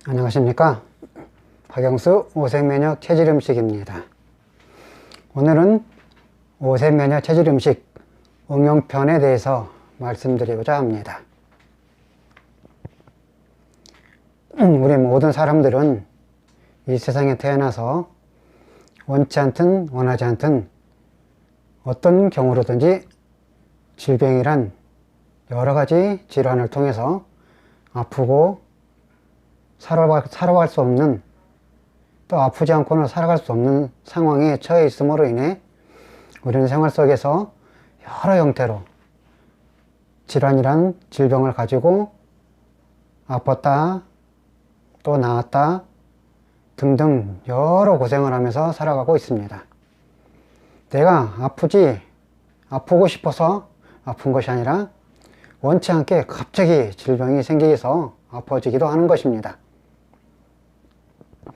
안녕하십니까. 박영수 오색면역 체질음식입니다. 오늘은 오색면역 체질음식 응용편에 대해서 말씀드리고자 합니다. 우리 모든 사람들은 이 세상에 태어나서 원치 않든 원하지 않든 어떤 경우로든지 질병이란 여러 가지 질환을 통해서 아프고 살아갈 수 없는, 또 아프지 않고는 살아갈 수 없는 상황에 처해 있음으로 인해 우리는 생활 속에서 여러 형태로 질환이란 질병을 가지고 아팠다, 또 나았다 등등 여러 고생을 하면서 살아가고 있습니다. 내가 아프고 싶어서 아픈 것이 아니라 원치 않게 갑자기 질병이 생기서 아파지기도 하는 것입니다.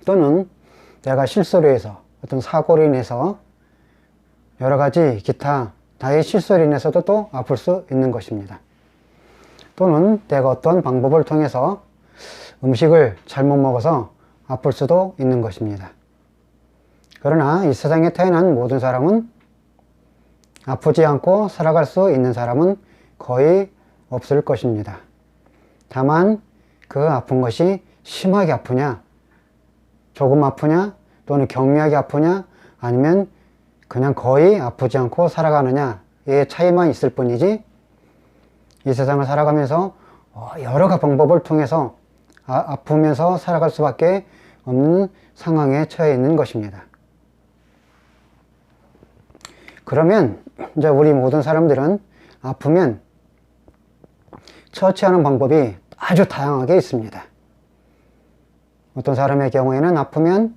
또는 내가 실수로 해서 어떤 사고로 인해서 여러 가지 기타 나의 실수로 인해서도 또 아플 수 있는 것입니다. 또는 내가 어떤 방법을 통해서 음식을 잘못 먹어서 아플 수도 있는 것입니다. 그러나 이 세상에 태어난 모든 사람은 아프지 않고 살아갈 수 있는 사람은 거의 없을 것입니다. 다만 그 아픈 것이 심하게 아프냐, 조금 아프냐, 또는 경미하게 아프냐, 아니면 그냥 거의 아프지 않고 살아가느냐의 차이만 있을 뿐이지, 이 세상을 살아가면서 여러 가지 방법을 통해서 아프면서 살아갈 수밖에 없는 상황에 처해 있는 것입니다. 그러면 이제 우리 모든 사람들은 아프면 처치하는 방법이 아주 다양하게 있습니다. 어떤 사람의 경우에는 아프면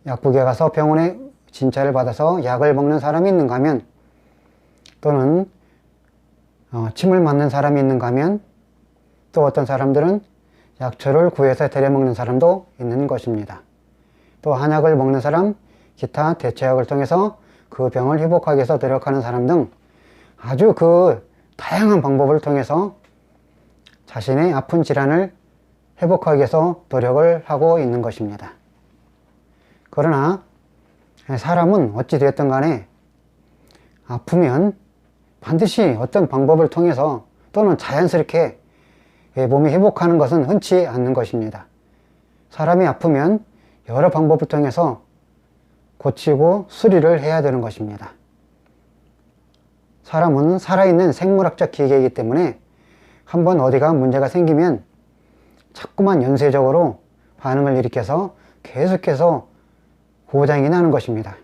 약국에 가서 병원에 진찰을 받아서 약을 먹는 사람이 있는가 하면, 또는 침을 맞는 사람이 있는가 하면, 또 어떤 사람들은 약초를 구해서 데려 먹는 사람도 있는 것입니다. 또 한약을 먹는 사람, 기타 대체약을 통해서 그 병을 회복하기 위해서 노력하는 사람 등 아주 그 다양한 방법을 통해서 자신의 아픈 질환을 회복하기 위해서 노력을 하고 있는 것입니다. 그러나 사람은 어찌 되었든 간에 아프면 반드시 어떤 방법을 통해서 또는 자연스럽게 몸이 회복하는 것은 흔치 않는 것입니다. 사람이 아프면 여러 방법을 통해서 고치고 수리를 해야 되는 것입니다. 사람은 살아있는 생물학적 기계이기 때문에 한번 어디가 문제가 생기면 자꾸만 연쇄적으로 반응을 일으켜서 계속해서 고장이 나는 것입니다.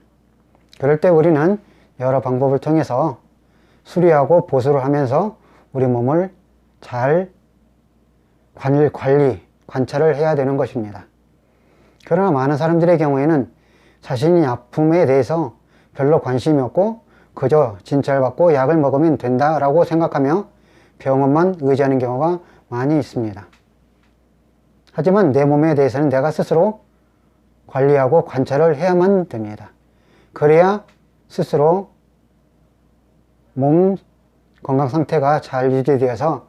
그럴 때 우리는 여러 방법을 통해서 수리하고 보수를 하면서 우리 몸을 잘 관찰을 해야 되는 것입니다. 그러나 많은 사람들의 경우에는 자신이 아픔에 대해서 별로 관심이 없고 그저 진찰받고 약을 먹으면 된다라고 생각하며 병원만 의지하는 경우가 많이 있습니다. 하지만 내 몸에 대해서는 내가 스스로 관리하고 관찰을 해야만 됩니다. 그래야 스스로 몸 건강 상태가 잘 유지되어서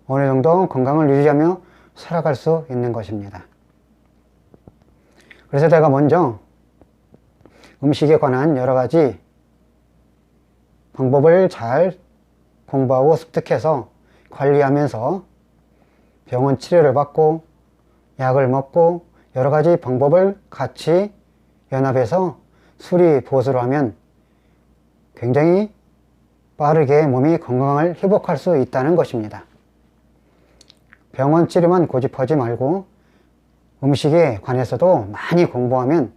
어느 정도 건강을 유지하며 살아갈 수 있는 것입니다. 그래서 내가 먼저 음식에 관한 여러 가지 방법을 잘 공부하고 습득해서 관리하면서 병원 치료를 받고 약을 먹고 여러 가지 방법을 같이 연합해서 수리 보수를 하면 굉장히 빠르게 몸이 건강을 회복할 수 있다는 것입니다. 병원 치료만 고집하지 말고 음식에 관해서도 많이 공부하면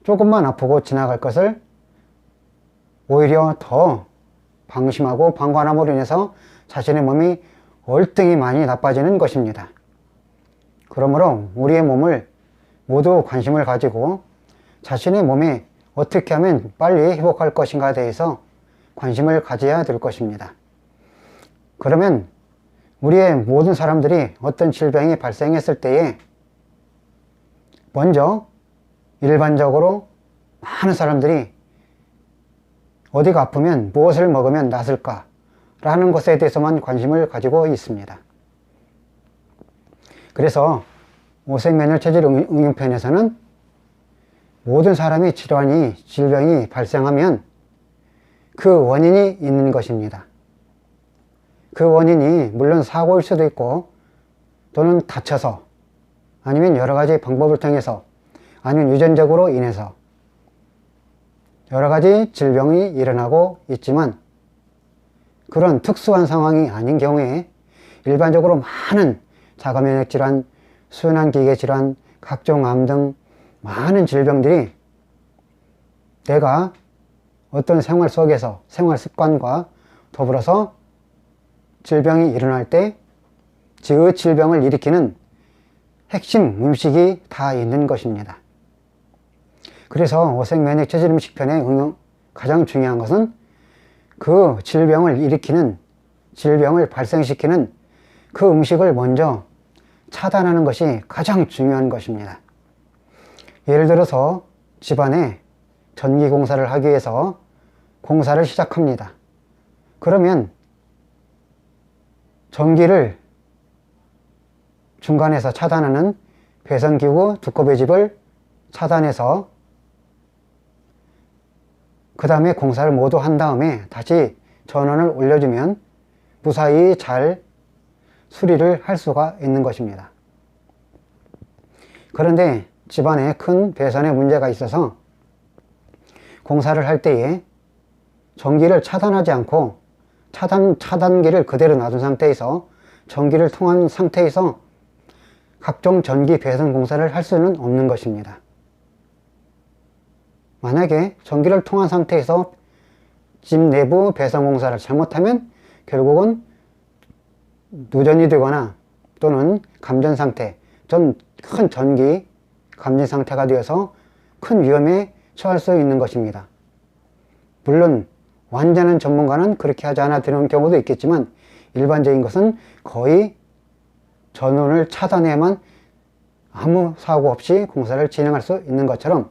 조금만 아프고 지나갈 것을 오히려 더 방심하고 방관함으로 인해서 자신의 몸이 월등히 많이 나빠지는 것입니다. 그러므로 우리의 몸을 모두 관심을 가지고 자신의 몸에 어떻게 하면 빨리 회복할 것인가에 대해서 관심을 가져야 될 것입니다. 그러면 우리의 모든 사람들이 어떤 질병이 발생했을 때에 먼저 일반적으로 많은 사람들이 어디가 아프면 무엇을 먹으면 낫을까 라는 것에 대해서만 관심을 가지고 있습니다. 그래서 오색면역체질응용편에서는 모든 사람이 질병이 발생하면 그 원인이 있는 것입니다. 그 원인이 물론 사고일 수도 있고 또는 다쳐서 아니면 여러 가지 방법을 통해서 아니면 유전적으로 인해서 여러 가지 질병이 일어나고 있지만 그런 특수한 상황이 아닌 경우에 일반적으로 많은 자가면역질환, 순환기계질환, 각종 암 등 많은 질병들이 내가 어떤 생활 속에서 생활 습관과 더불어서 질병이 일어날 때 그 질병을 일으키는 핵심 음식이 다 있는 것입니다. 그래서 오색면역체질음식편의 가장 중요한 것은 그 질병을 일으키는, 질병을 발생시키는 그 음식을 먼저 차단하는 것이 가장 중요한 것입니다. 예를 들어서 집안에 전기 공사를 하기 위해서 공사를 시작합니다. 그러면 전기를 중간에서 차단하는 배선기구 두꺼비 집을 차단해서 그 다음에 공사를 모두 한 다음에 다시 전원을 올려주면 무사히 잘 수리를 할 수가 있는 것입니다. 그런데 집안에 큰 배선에 문제가 있어서 공사를 할 때에 전기를 차단하지 않고 차단기를 그대로 놔둔 상태에서 전기를 통한 상태에서 각종 전기 배선 공사를 할 수는 없는 것입니다. 만약에 전기를 통한 상태에서 집 내부 배선 공사를 잘못하면 결국은 누전이 되거나 또는 감전 상태, 큰 전기 감전 상태가 되어서 큰 위험에 처할 수 있는 것입니다. 물론 완전한 전문가는 그렇게 하지 않아 되는 경우도 있겠지만 일반적인 것은 거의 전원을 차단해야만 아무 사고 없이 공사를 진행할 수 있는 것처럼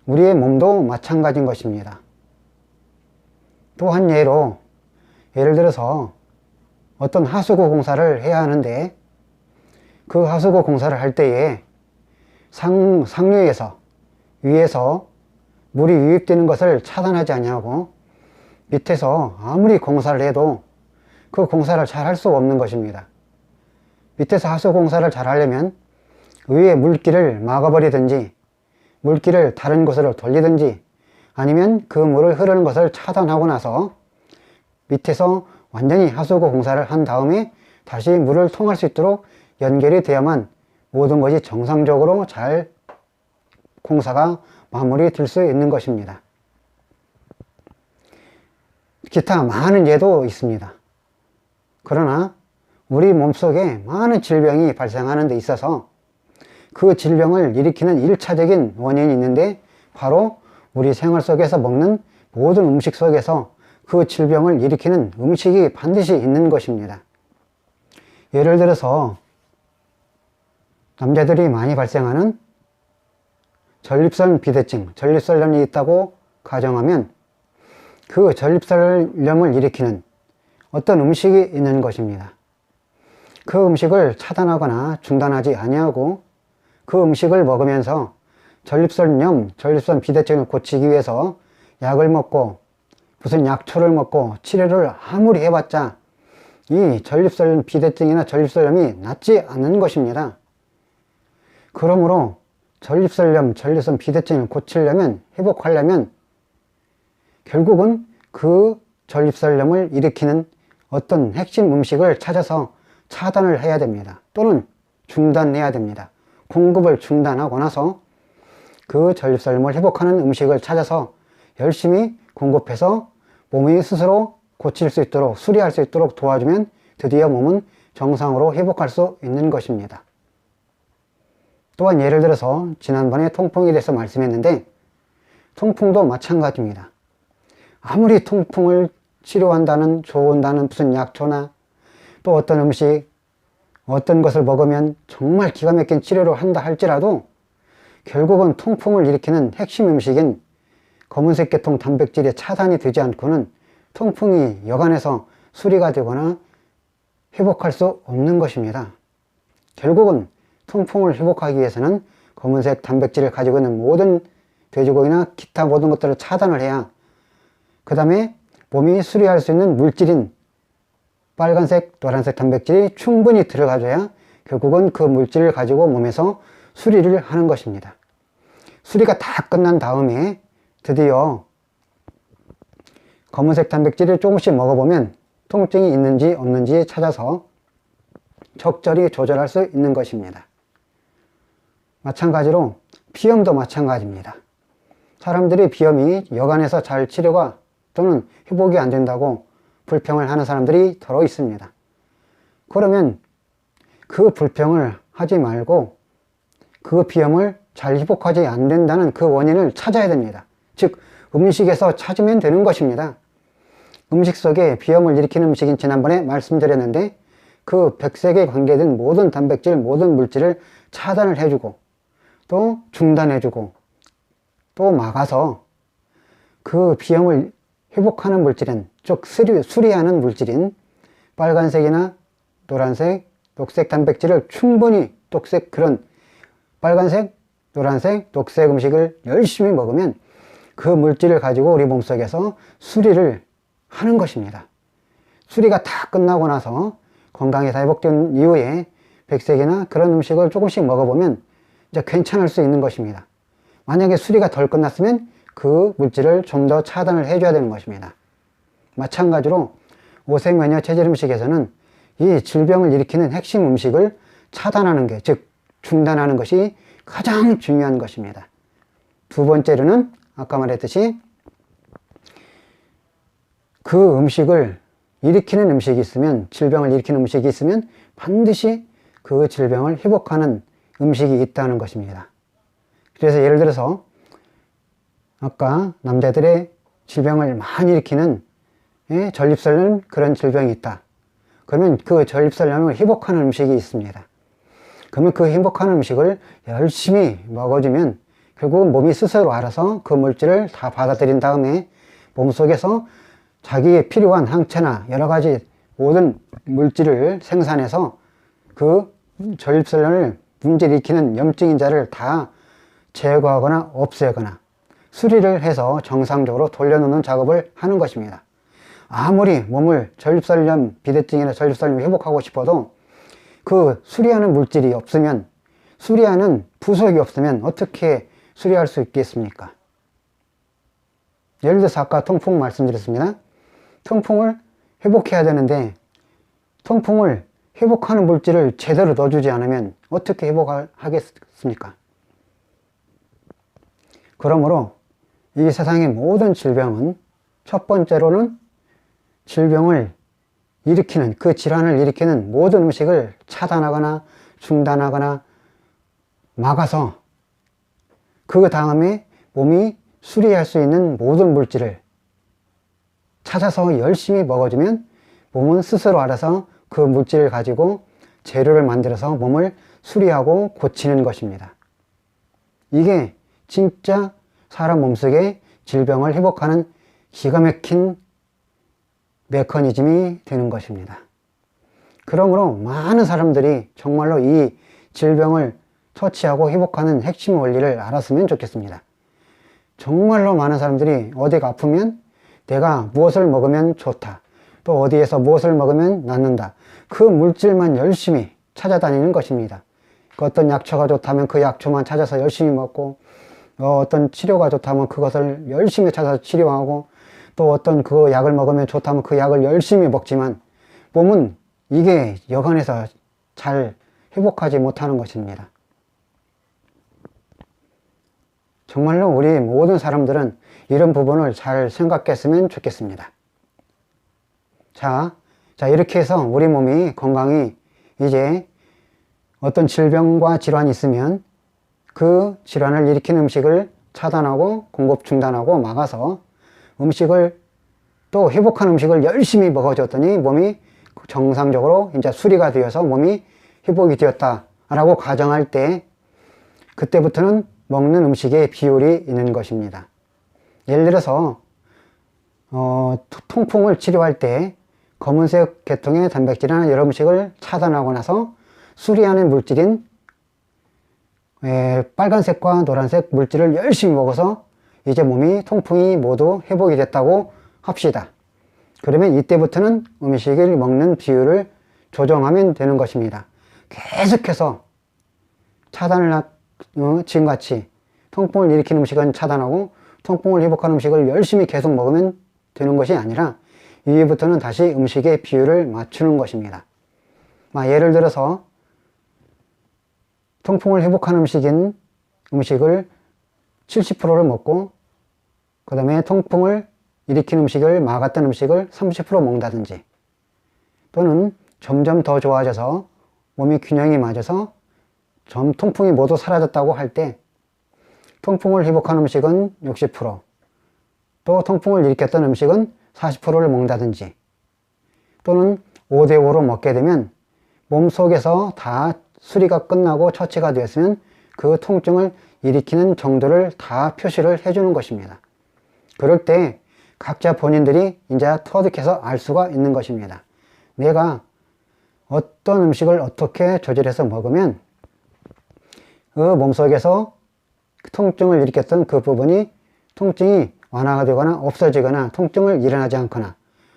우리의 몸도 마찬가지인 것입니다. 또 한 예를 들어서 어떤 하수구 공사를 해야 하는데 그 하수구 공사를 할 때에 상류에서 위에서 물이 유입되는 것을 차단하지 아니하고 밑에서 아무리 공사를 해도 그 공사를 잘 할 수 없는 것입니다. 밑에서 하수구 공사를 잘 하려면 위에 물길을 막아버리든지 물길을 다른 곳으로 돌리든지 아니면 그 물을 흐르는 것을 차단하고 나서 밑에서 완전히 하수구 공사를 한 다음에 다시 물을 통할 수 있도록 연결이 되어야만 모든 것이 정상적으로 잘 공사가 마무리될 수 있는 것입니다. 기타 많은 예도 있습니다. 그러나 우리 몸속에 많은 질병이 발생하는 데 있어서 그 질병을 일으키는 1차적인 원인이 있는데 바로 우리 생활 속에서 먹는 모든 음식 속에서 그 질병을 일으키는 음식이 반드시 있는 것입니다. 예를 들어서 남자들이 많이 발생하는 전립선 비대증, 전립선염이 있다고 가정하면 그 전립선염을 일으키는 어떤 음식이 있는 것입니다. 그 음식을 차단하거나 중단하지 아니하고 그 음식을 먹으면서 전립선염, 전립선 비대증을 고치기 위해서 약을 먹고 무슨 약초를 먹고 치료를 아무리 해봤자 이 전립선 비대증이나 전립선염이 낫지 않는 것입니다. 그러므로 전립선염, 전립선 비대증을 고치려면, 회복하려면 결국은 그 전립선염을 일으키는 어떤 핵심 음식을 찾아서 차단을 해야 됩니다. 또는 중단해야 됩니다. 공급을 중단하고 나서 그 전립선염을 회복하는 음식을 찾아서 열심히 공급해서 몸이 스스로 고칠 수 있도록, 수리할 수 있도록 도와주면 드디어 몸은 정상으로 회복할 수 있는 것입니다. 또한 예를 들어서 지난번에 통풍에 대해서 말씀했는데, 통풍도 마찬가지입니다. 아무리 통풍을 치료한다는, 좋은다는 무슨 약초나 또 어떤 음식, 어떤 것을 먹으면 정말 기가 막힌 치료를 한다 할지라도 결국은 통풍을 일으키는 핵심 음식인 검은색 계통 단백질이 차단이 되지 않고는 통풍이 여간해서 수리가 되거나 회복할 수 없는 것입니다. 결국은 통풍을 회복하기 위해서는 검은색 단백질을 가지고 있는 모든 돼지고기나 기타 모든 것들을 차단을 해야, 그 다음에 몸이 수리할 수 있는 물질인 빨간색, 노란색 단백질이 충분히 들어가줘야 결국은 그 물질을 가지고 몸에서 수리를 하는 것입니다. 수리가 다 끝난 다음에 드디어 검은색 단백질을 조금씩 먹어보면 통증이 있는지 없는지 찾아서 적절히 조절할 수 있는 것입니다. 마찬가지로 비염도 마찬가지입니다. 사람들이 비염이 여간해서 잘 치료가 또는 회복이 안 된다고 불평을 하는 사람들이 더러 있습니다. 그러면 그 불평을 하지 말고 그 비염을 잘 회복하지 안 된다는 그 원인을 찾아야 됩니다. 즉 음식에서 찾으면 되는 것입니다. 음식 속에 비염을 일으키는 음식인 지난번에 말씀드렸는데, 그 백색에 관계된 모든 단백질, 모든 물질을 차단을 해주고 또 중단해주고 또 막아서 그 비염을 회복하는 물질인, 즉 수리하는 물질인 빨간색이나 노란색, 녹색 단백질을 충분히, 녹색, 그런 빨간색, 노란색, 녹색 음식을 열심히 먹으면 그 물질을 가지고 우리 몸속에서 수리를 하는 것입니다. 수리가 다 끝나고 나서 건강이 다 회복된 이후에 백색이나 그런 음식을 조금씩 먹어보면 이제 괜찮을 수 있는 것입니다. 만약에 수리가 덜 끝났으면 그 물질을 좀 더 차단을 해줘야 되는 것입니다. 마찬가지로 오색면역 체질 음식에서는 이 질병을 일으키는 핵심 음식을 차단하는 게, 즉 중단하는 것이 가장 중요한 것입니다. 두 번째로는 아까 말했듯이 그 음식을 일으키는 음식이 있으면, 질병을 일으키는 음식이 있으면 반드시 그 질병을 회복하는 음식이 있다는 것입니다. 그래서 예를 들어서 아까 남자들의 질병을 많이 일으키는 전립선염, 그런 질병이 있다. 그러면 그 전립선염을 회복하는 음식이 있습니다. 그러면 그 회복하는 음식을 열심히 먹어주면 결국 몸이 스스로 알아서 그 물질을 다 받아들인 다음에 몸속에서 자기의 필요한 항체나 여러 가지 모든 물질을 생산해서 그 전립선을 문제를 일으키는 염증인자를 다 제거하거나 없애거나 수리를 해서 정상적으로 돌려놓는 작업을 하는 것입니다. 아무리 몸을 전립선염, 비대증이나 전립선염을 회복하고 싶어도 그 수리하는 물질이 없으면, 수리하는 부속이 없으면 어떻게 수리할 수 있겠습니까? 예를 들어서 아까 통풍 말씀드렸습니다. 통풍을 회복해야 되는데 통풍을 회복하는 물질을 제대로 넣어주지 않으면 어떻게 회복하겠습니까? 그러므로 이 세상의 모든 질병은 첫 번째로는 질병을 일으키는, 그 질환을 일으키는 모든 음식을 차단하거나 중단하거나 막아서 그 다음에 몸이 수리할 수 있는 모든 물질을 찾아서 열심히 먹어주면 몸은 스스로 알아서 그 물질을 가지고 재료를 만들어서 몸을 수리하고 고치는 것입니다. 이게 진짜 사람 몸속의 질병을 회복하는 기가 막힌 메커니즘이 되는 것입니다. 그러므로 많은 사람들이 정말로 이 질병을 처치하고 회복하는 핵심 원리를 알았으면 좋겠습니다. 정말로 많은 사람들이 어디가 아프면 내가 무엇을 먹으면 좋다, 또 어디에서 무엇을 먹으면 낫는다, 그 물질만 열심히 찾아다니는 것입니다. 어떤 약초가 좋다면 그 약초만 찾아서 열심히 먹고, 어떤 치료가 좋다면 그것을 열심히 찾아서 치료하고, 또 어떤 그 약을 먹으면 좋다면 그 약을 열심히 먹지만 몸은 이게 여간해서 잘 회복하지 못하는 것입니다. 정말로 우리 모든 사람들은 이런 부분을 잘 생각했으면 좋겠습니다. 자, 이렇게 해서 우리 몸이 건강이 이제 어떤 질병과 질환이 있으면 그 질환을 일으키는 음식을 차단하고 공급 중단하고 막아서 음식을 또 회복한 음식을 열심히 먹어줬더니 몸이 정상적으로 이제 수리가 되어서 몸이 회복이 되었다라고 가정할 때 그때부터는 먹는 음식의 비율이 있는 것입니다. 예를 들어서 통풍을 치료할 때 검은색 계통의 단백질이나 여러 음식을 차단하고 나서 수리하는 물질인 빨간색과 노란색 물질을 열심히 먹어서 이제 몸이 통풍이 모두 회복이 됐다고 합시다. 그러면 이때부터는 음식을 먹는 비율을 조정하면 되는 것입니다. 계속해서 차단을 지금같이 통풍을 일으키는 음식은 차단하고 통풍을 회복하는 음식을 열심히 계속 먹으면 되는 것이 아니라 이후부터는 다시 음식의 비율을 맞추는 것입니다. 예를 들어서 통풍을 회복하는 음식을 70%를 먹고 그 다음에 통풍을 일으키는 음식을 막았던 음식을 30% 먹는다든지 또는 점점 더 좋아져서 몸이 균형이 맞아서 통풍이 모두 사라졌다고 할 때 통풍을 회복하는 음식은 60%, 또 통풍을 일으켰던 음식은 40%를 먹는다든지 또는 5대5로 먹게 되면 몸속에서 다 수리가 끝나고 처치가 되었으면 그 통증을 일으키는 정도를 다 표시를 해주는 것입니다. 그럴 때 각자 본인들이 이제 터득해서 알 수가 있는 것입니다. 내가 어떤 음식을 어떻게 조절해서 먹으면 그 몸속에서 통증을 일으켰던 그 부분이 통증이 완화가 되거나 없어지거나 통증을 일어나지 않거나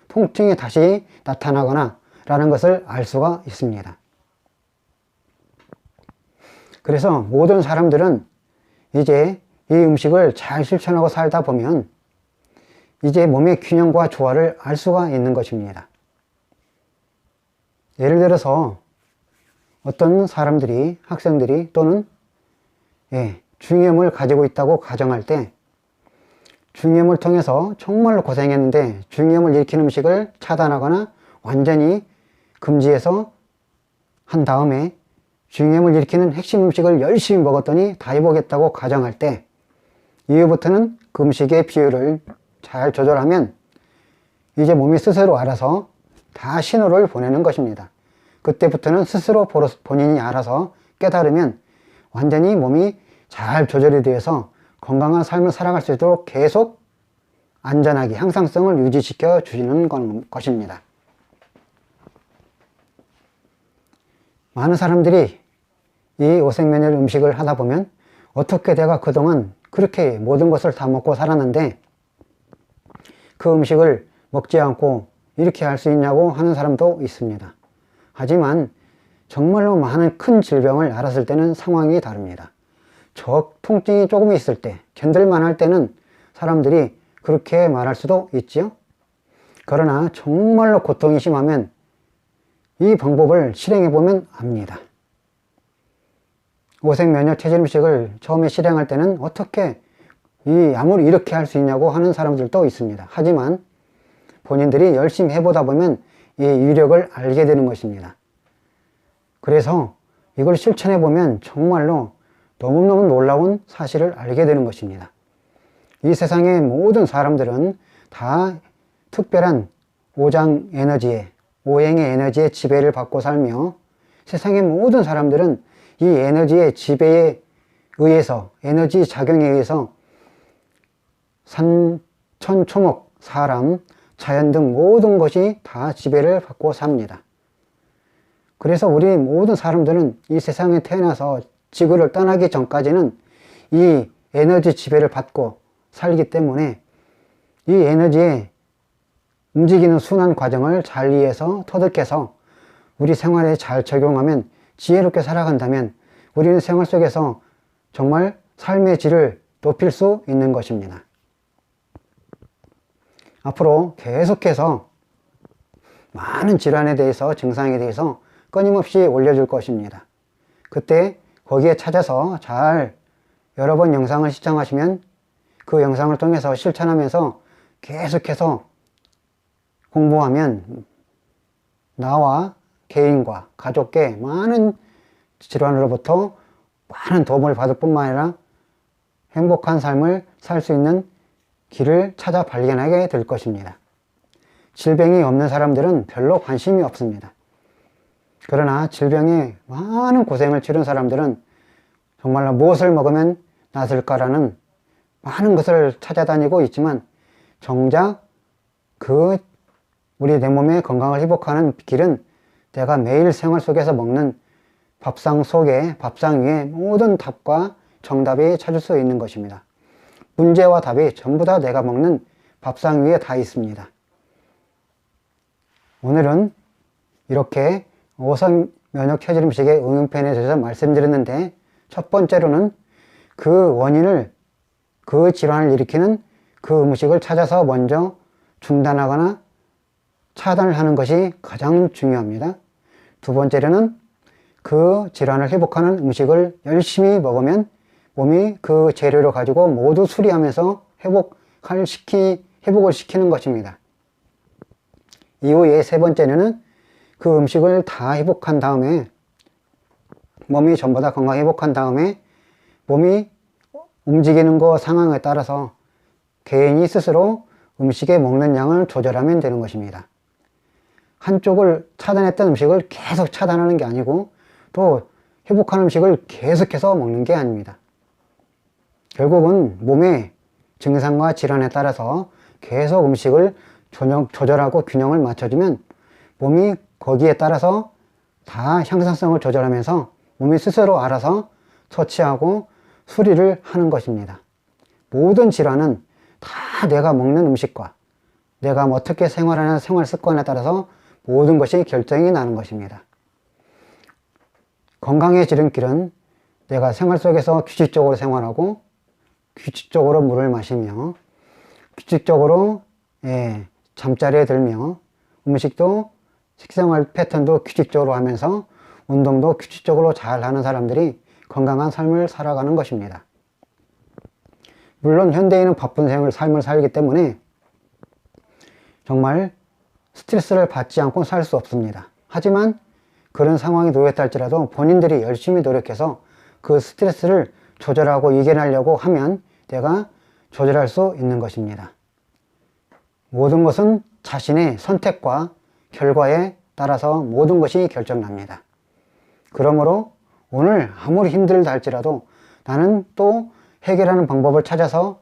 통증이 다시 나타나거나 라는 것을 알 수가 있습니다. 그래서 모든 사람들은 이제 이 음식을 잘 실천하고 살다 보면 이제 몸의 균형과 조화를 알 수가 있는 것입니다. 예를 들어서 어떤 사람들이, 학생들이 또는 중이염을 가지고 있다고 가정할 때 중이염을 통해서 정말로 고생했는데 중이염을 일으키는 음식을 차단하거나 완전히 금지해서 한 다음에 중이염을 일으키는 핵심 음식을 열심히 먹었더니 다 회복했다고 가정할 때 이후부터는 그 음식의 비율을 잘 조절하면 이제 몸이 스스로 알아서 다 신호를 보내는 것입니다. 그때부터는 스스로 본인이 알아서 깨달으면 완전히 몸이 잘 조절이 되어서 건강한 삶을 살아갈 수 있도록 계속 안전하게 향상성을 유지시켜 주시는 것입니다. 많은 사람들이 이 오색면역 음식을 하다 보면 어떻게 내가 그동안 그렇게 모든 것을 다 먹고 살았는데 그 음식을 먹지 않고 이렇게 할 수 있냐고 하는 사람도 있습니다. 하지만 정말로 많은 큰 질병을 앓았을 때는 상황이 다릅니다. 통증이 조금 있을 때, 견딜만 할 때는 사람들이 그렇게 말할 수도 있지요. 그러나 정말로 고통이 심하면 이 방법을 실행해보면 압니다. 오색면역 체질 음식을 처음에 실행할 때는 어떻게 아무리 이렇게 할 수 있냐고 하는 사람들도 있습니다. 하지만 본인들이 열심히 해보다 보면 이 위력을 알게 되는 것입니다. 그래서 이걸 실천해보면 정말로 너무너무 놀라운 사실을 알게 되는 것입니다. 이 세상의 모든 사람들은 다 특별한 오행의 에너지의 지배를 받고 살며 세상의 모든 사람들은 이 에너지의 지배에 의해서, 에너지 작용에 의해서 산, 천, 초목, 사람, 자연 등 모든 것이 다 지배를 받고 삽니다. 그래서 우리 모든 사람들은 이 세상에 태어나서 지구를 떠나기 전까지는 이 에너지 지배를 받고 살기 때문에 이 에너지의 움직이는 순환 과정을 잘 이해해서 터득해서 우리 생활에 잘 적용하면 지혜롭게 살아간다면 우리는 생활 속에서 정말 삶의 질을 높일 수 있는 것입니다. 앞으로 계속해서 많은 질환에 대해서, 증상에 대해서 끊임없이 올려줄 것입니다. 그때 거기에 찾아서 잘 여러 번 영상을 시청하시면 그 영상을 통해서 실천하면서 계속해서 공부하면 나와 개인과 가족께 많은 질환으로부터 많은 도움을 받을 뿐만 아니라 행복한 삶을 살 수 있는 길을 찾아 발견하게 될 것입니다. 질병이 없는 사람들은 별로 관심이 없습니다. 그러나 질병에 많은 고생을 치른 사람들은 정말로 무엇을 먹으면 낫을까라는 많은 것을 찾아다니고 있지만 정작 우리 내 몸의 건강을 회복하는 길은 내가 매일 생활 속에서 먹는 밥상 위에 모든 답과 정답이 찾을 수 있는 것입니다. 문제와 답이 전부 다 내가 먹는 밥상 위에 다 있습니다. 오늘은 이렇게 오성 면역 체질 음식의 응용편에 대해서 말씀드렸는데, 첫 번째로는 그 원인을, 그 질환을 일으키는 그 음식을 찾아서 먼저 중단하거나 차단을 하는 것이 가장 중요합니다. 두 번째로는 그 질환을 회복하는 음식을 열심히 먹으면 몸이 그 재료를 가지고 모두 수리하면서 회복을 시키는 것입니다. 이후에 세 번째는 그 음식을 다 회복한 다음에, 몸이 전부 다 건강 회복한 다음에 몸이 움직이는 거 상황에 따라서 개인이 스스로 음식에 먹는 양을 조절하면 되는 것입니다. 한쪽을 차단했던 음식을 계속 차단하는 게 아니고 또 회복한 음식을 계속해서 먹는 게 아닙니다. 결국은 몸의 증상과 질환에 따라서 계속 음식을 조절하고 균형을 맞춰주면 몸이 거기에 따라서 다 향상성을 조절하면서 몸이 스스로 알아서 처치하고 수리를 하는 것입니다. 모든 질환은 다 내가 먹는 음식과 내가 어떻게 생활하는 생활 습관에 따라서 모든 것이 결정이 나는 것입니다. 건강의 지름길은 내가 생활 속에서 규칙적으로 생활하고 규칙적으로 물을 마시며 규칙적으로 잠자리에 들며 음식도 식생활 패턴도 규칙적으로 하면서 운동도 규칙적으로 잘 하는 사람들이 건강한 삶을 살아가는 것입니다. 물론 현대인은 바쁜 삶을 살기 때문에 정말 스트레스를 받지 않고 살 수 없습니다. 하지만 그런 상황이 놓였다 할지라도 본인들이 열심히 노력해서 그 스트레스를 조절하고 이겨내려고 하면 내가 조절할 수 있는 것입니다. 모든 것은 자신의 선택과 결과에 따라서 모든 것이 결정납니다. 그러므로 오늘 아무리 힘들다 할지라도 나는 또 해결하는 방법을 찾아서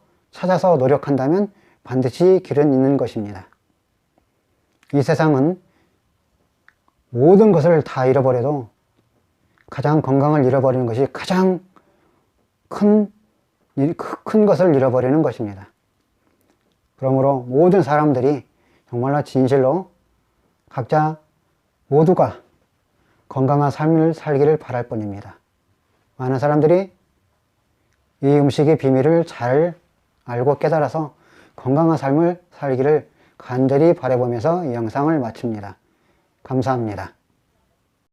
노력한다면 반드시 길은 있는 것입니다. 이 세상은 모든 것을 다 잃어버려도 가장 건강을 잃어버리는 것이 가장 큰 것을 잃어버리는 것입니다. 그러므로 모든 사람들이 정말로 진실로 각자 모두가 건강한 삶을 살기를 바랄 뿐입니다. 많은 사람들이 이 음식의 비밀을 잘 알고 깨달아서 건강한 삶을 살기를 간절히 바라보면서 이 영상을 마칩니다. 감사합니다.